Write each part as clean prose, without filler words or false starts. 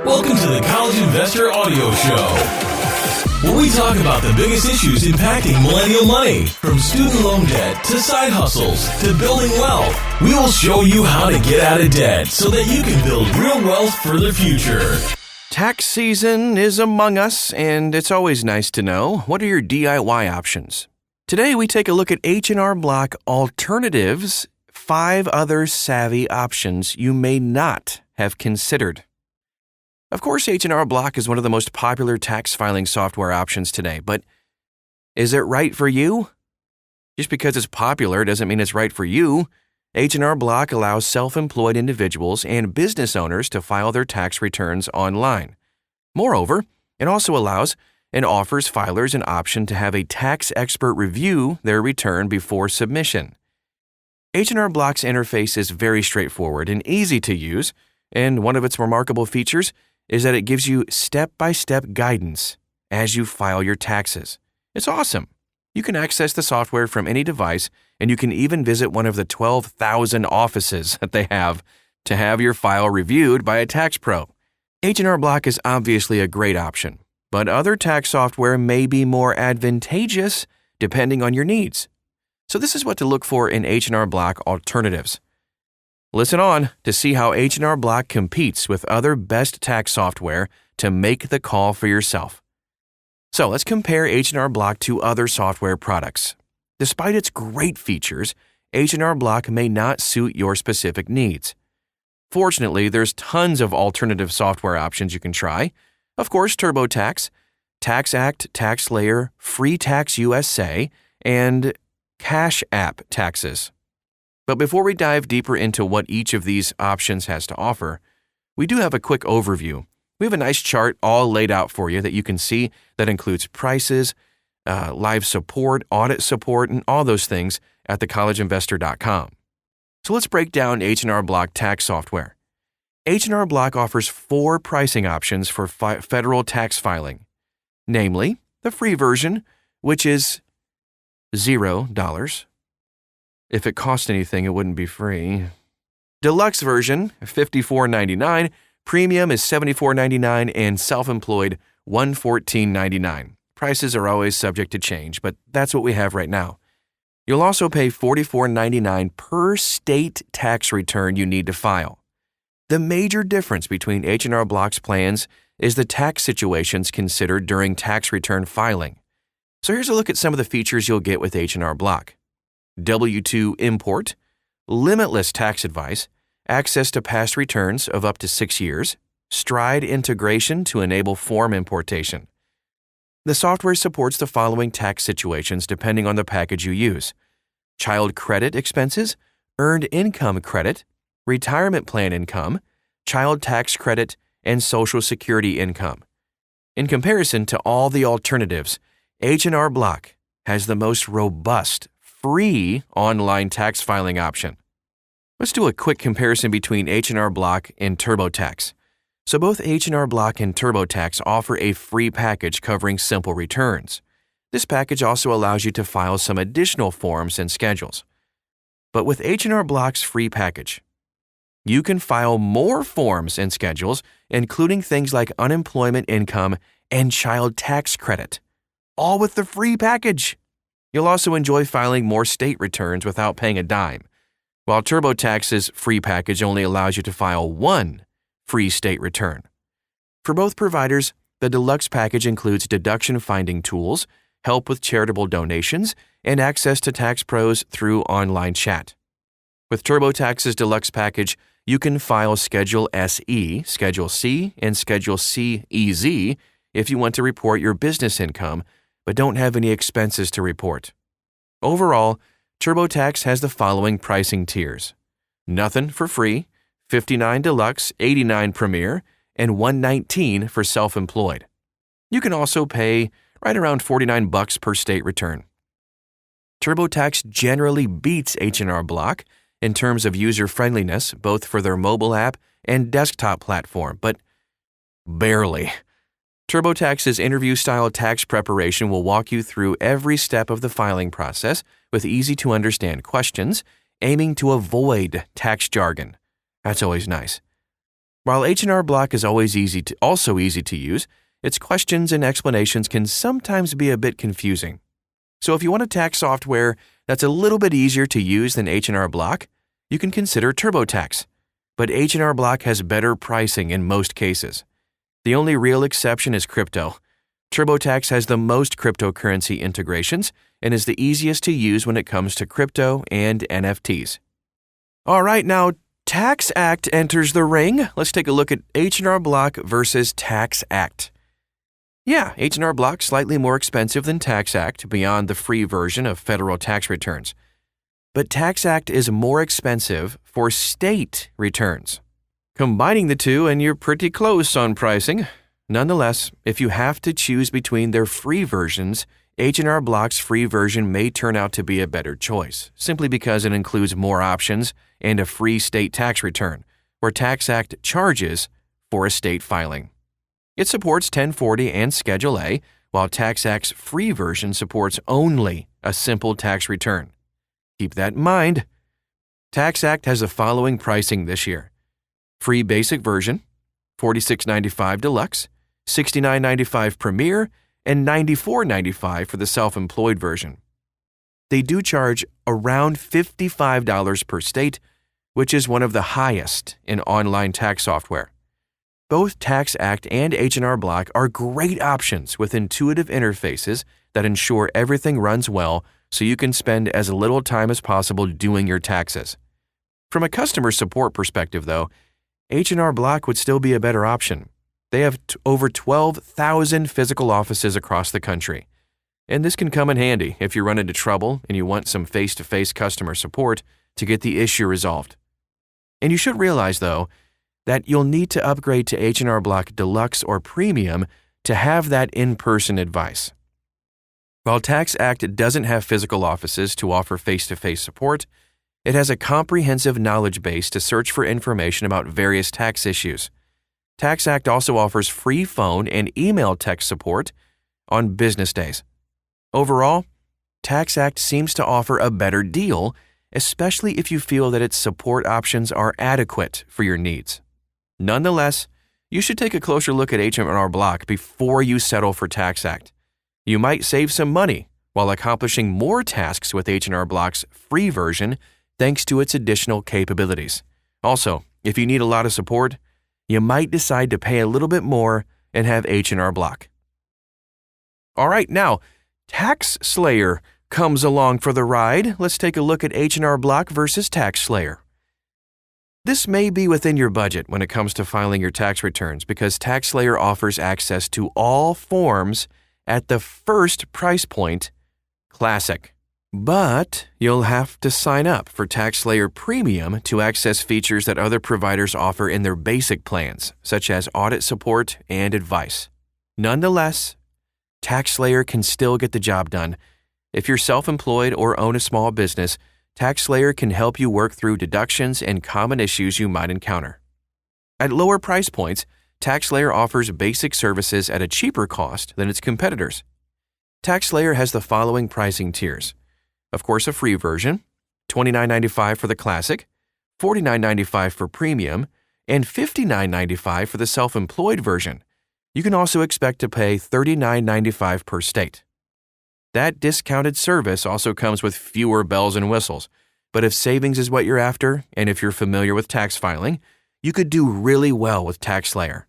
Welcome to the College Investor Audio Show, where we talk about the biggest issues impacting millennial money, from student loan debt to side hustles to building wealth. We will show you how to get out of debt so that you can build real wealth for the future. Tax season is among us, and it's always nice to know what are your DIY options. Today, we take a look at H&R Block Alternatives, 5 other savvy options you may not have considered. Of course, H&R Block is one of the most popular tax filing software options today, but is it right for you? Just because it's popular doesn't mean it's right for you. H&R Block allows self-employed individuals and business owners to file their tax returns online. Moreover, it also allows and offers filers an option to have a tax expert review their return before submission. H&R Block's interface is very straightforward and easy to use, and one of its remarkable features is that it gives you step-by-step guidance as you file your taxes. It's awesome. You can access the software from any device, and you can even visit one of the 12,000 offices that they have to have your file reviewed by a tax pro. H&R Block is obviously a great option, but other tax software may be more advantageous depending on your needs. So this is what to look for in H&R Block Alternatives. Listen on to see how H&R Block competes with other best tax software to make the call for yourself. So let's compare H&R Block to other software products. Despite its great features, H&R Block may not suit your specific needs. Fortunately, there's tons of alternative software options you can try. Of course, TurboTax, TaxAct, TaxSlayer, Free Tax USA, and Cash App Taxes. But before we dive deeper into what each of these options has to offer, we do have a quick overview. We have a nice chart all laid out for you that you can see that includes prices, live support, audit support, and all those things at thecollegeinvestor.com. So let's break down H&R Block tax software. H&R Block offers 4 pricing options for federal tax filing, namely the free version, which is $0. If it cost anything, it wouldn't be free. Deluxe version, $54.99. Premium is $74.99, and self-employed, $114.99. Prices are always subject to change, but that's what we have right now. You'll also pay $44.99 per state tax return you need to file. The major difference between H&R Block's plans is the tax situations considered during tax return filing. So here's a look at some of the features you'll get with H&R Block. W-2 import, limitless tax advice, access to past returns of up to 6 years, Stride integration to enable form importation. The software supports the following tax situations depending on the package you use: child credit expenses, earned income credit, retirement plan income, child tax credit, and Social Security income. In comparison to all the alternatives, H&R Block has the most robust free online tax filing option. Let's do a quick comparison between H&R Block and TurboTax. So both H&R Block and TurboTax offer a free package covering simple returns. This package also allows you to file some additional forms and schedules. But with H&R Block's free package, you can file more forms and schedules, including things like unemployment income and child tax credit, all with the free package. You'll also enjoy filing more state returns without paying a dime, while TurboTax's free package only allows you to file 1 free state return. For both providers, the deluxe package includes deduction finding tools, help with charitable donations, and access to tax pros through online chat. With TurboTax's deluxe package, you can file Schedule SE, Schedule C, and Schedule CEZ if you want to report your business income but don't have any expenses to report. Overall, TurboTax has the following pricing tiers: nothing for free, $59 Deluxe, $89 Premier, and $119 for self-employed. You can also pay right around $49 per state return. TurboTax generally beats H&R Block in terms of user-friendliness, both for their mobile app and desktop platform, but barely. TurboTax's interview-style tax preparation will walk you through every step of the filing process with easy-to-understand questions, aiming to avoid tax jargon. That's always nice. While H&R Block is always also easy to use, its questions and explanations can sometimes be a bit confusing. So if you want a tax software that's a little bit easier to use than H&R Block, you can consider TurboTax. But H&R Block has better pricing in most cases. The only real exception is crypto. TurboTax has the most cryptocurrency integrations and is the easiest to use when it comes to crypto and NFTs. All right, now Tax Act enters the ring. Let's take a look at H&R Block versus Tax Act. Yeah, H&R Block slightly more expensive than Tax Act beyond the free version of federal tax returns. But Tax Act is more expensive for state returns. Combining the two and you're pretty close on pricing. Nonetheless, if you have to choose between their free versions, H&R Block's free version may turn out to be a better choice, simply because it includes more options and a free state tax return, where Tax Act charges for a state filing. It supports 1040 and Schedule A, while Tax Act's free version supports only a simple tax return. Keep that in mind. Tax Act has the following pricing this year. Free basic version, $46.95 Deluxe, $69.95 Premier, and $94.95 for the self-employed version. They do charge around $55 per state, which is one of the highest in online tax software. Both Tax Act and H&R Block are great options with intuitive interfaces that ensure everything runs well so you can spend as little time as possible doing your taxes. From a customer support perspective, though, H&R Block would still be a better option. They have over 12,000 physical offices across the country. And this can come in handy if you run into trouble and you want some face-to-face customer support to get the issue resolved. And you should realize, though, that you'll need to upgrade to H&R Block Deluxe or Premium to have that in-person advice. While Tax Act doesn't have physical offices to offer face-to-face support, it has a comprehensive knowledge base to search for information about various tax issues. Tax Act also offers free phone and email text support on business days. Overall, Tax Act seems to offer a better deal, especially if you feel that its support options are adequate for your needs. Nonetheless, you should take a closer look at H&R Block before you settle for Tax Act. You might save some money while accomplishing more tasks with H&R Block's free version thanks to its additional capabilities. Also, if you need a lot of support, you might decide to pay a little bit more and have H&R Block. All right, now, Tax Slayer comes along for the ride. Let's take a look at H&R Block versus Tax Slayer. This may be within your budget when it comes to filing your tax returns because Tax Slayer offers access to all forms at the first price point, Classic. But you'll have to sign up for Tax Slayer Premium to access features that other providers offer in their basic plans, such as audit support and advice. Nonetheless, Tax Slayer can still get the job done. If you're self-employed or own a small business, Tax Slayer can help you work through deductions and common issues you might encounter. At lower price points, Tax Slayer offers basic services at a cheaper cost than its competitors. Tax Slayer has the following pricing tiers. Of course, a free version, $29.95 for the Classic, $49.95 for Premium, and $59.95 for the self-employed version. You can also expect to pay $39.95 per state. That discounted service also comes with fewer bells and whistles, but if savings is what you're after, and if you're familiar with tax filing, you could do really well with Tax Slayer.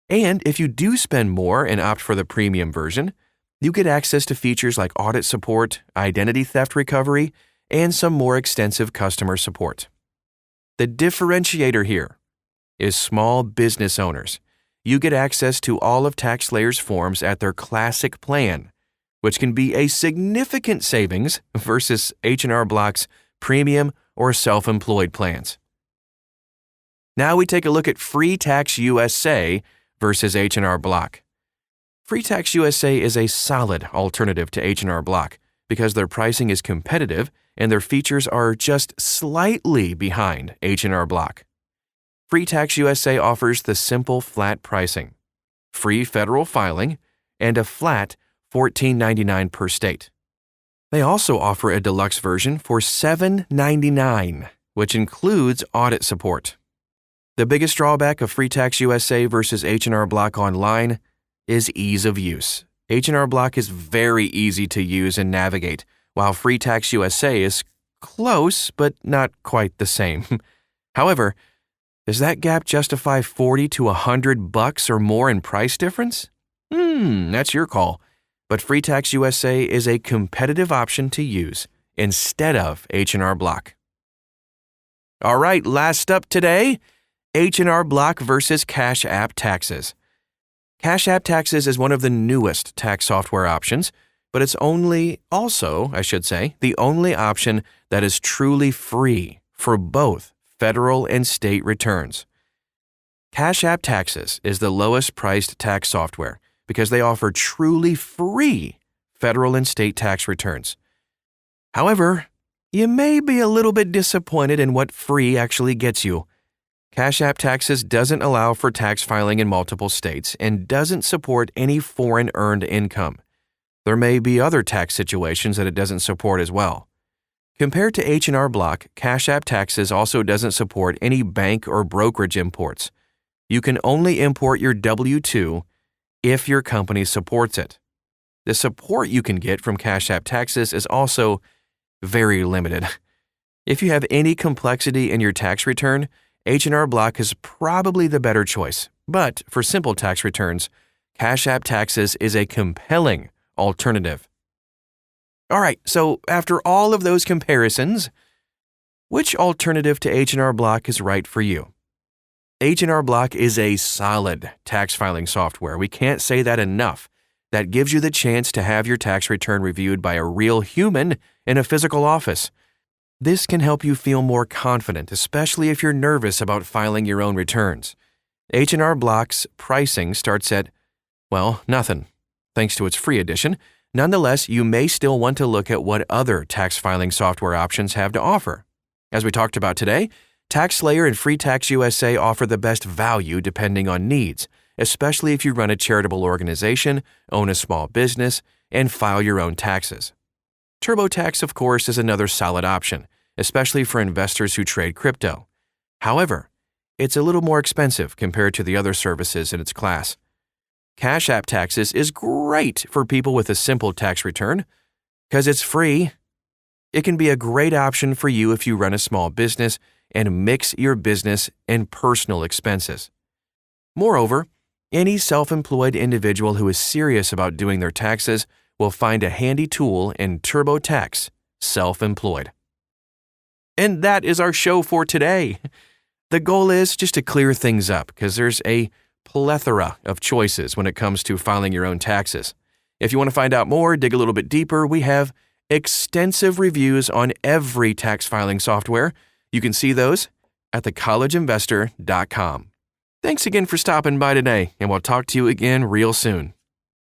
And if you do spend more and opt for the premium version, you get access to features like audit support, identity theft recovery, and some more extensive customer support. The differentiator here is small business owners. You get access to all of Tax Slayer's forms at their Classic plan, which can be a significant savings versus H&R Block's Premium or self-employed plans. Now we take a look at Free Tax USA versus H&R Block. Free Tax USA is a solid alternative to H&R Block because their pricing is competitive and their features are just slightly behind H&R Block. Free Tax USA offers the simple flat pricing, free federal filing, and a flat $14.99 per state. They also offer a deluxe version for $7.99, which includes audit support. The biggest drawback of Free Tax USA versus H&R Block Online is ease of use. H&R Block is very easy to use and navigate, while Free Tax USA is close, but not quite the same. However, does that gap justify $40 to $100 or more in price difference? That's your call. But Free Tax USA is a competitive option to use instead of H&R Block. All right, last up today, H&R Block versus Cash App Taxes. Cash App Taxes is one of the newest tax software options, but it's the only option that is truly free for both federal and state returns. Cash App Taxes is the lowest priced tax software because they offer truly free federal and state tax returns. However, you may be a little bit disappointed in what free actually gets you. Cash App Taxes doesn't allow for tax filing in multiple states and doesn't support any foreign earned income. There may be other tax situations that it doesn't support as well. Compared to H&R Block, Cash App Taxes also doesn't support any bank or brokerage imports. You can only import your W-2 if your company supports it. The support you can get from Cash App Taxes is also very limited. If you have any complexity in your tax return, H&R Block is probably the better choice. But for simple tax returns, Cash App Taxes is a compelling alternative. All right, so after all of those comparisons, which alternative to H&R Block is right for you? H&R Block is a solid tax filing software. We can't say that enough. That gives you the chance to have your tax return reviewed by a real human in a physical office. This can help you feel more confident, especially if you're nervous about filing your own returns. H&R Block's pricing starts at, nothing, thanks to its free edition. Nonetheless, you may still want to look at what other tax filing software options have to offer. As we talked about today, TaxSlayer and Free Tax USA offer the best value depending on needs, especially if you run a charitable organization, own a small business, and file your own taxes. TurboTax, of course, is another solid option, especially for investors who trade crypto. However, it's a little more expensive compared to the other services in its class. Cash App Taxes is great for people with a simple tax return because it's free. It can be a great option for you if you run a small business and mix your business and personal expenses. Moreover, any self-employed individual who is serious about doing their taxes will find a handy tool in TurboTax Self-Employed. And that is our show for today. The goal is just to clear things up because there's a plethora of choices when it comes to filing your own taxes. If you want to find out more, dig a little bit deeper, we have extensive reviews on every tax filing software. You can see those at thecollegeinvestor.com. Thanks again for stopping by today, and we'll talk to you again real soon.